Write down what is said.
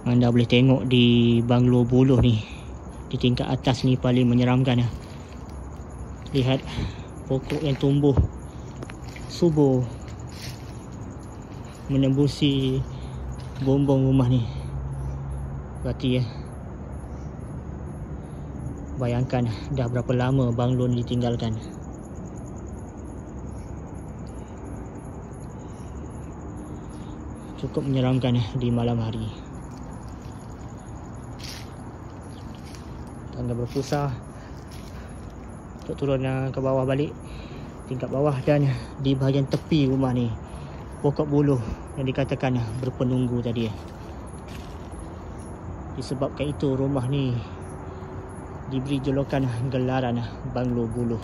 Anda boleh tengok di banglo buluh ni, di tingkat atas ni paling menyeramkan. Lihat pokok yang tumbuh subur menembusi bumbung rumah ni. Berarti bayangkan dah berapa lama banglo ni ditinggalkan. Cukup menyeramkan di malam hari. Tangga berpusar untuk turun ke bawah balik, tingkat bawah. Dan di bahagian tepi rumah ni, pokok buluh yang dikatakan berpenunggu tadi. Disebabkan itu rumah ni diberi julukan gelaran banglo buluh.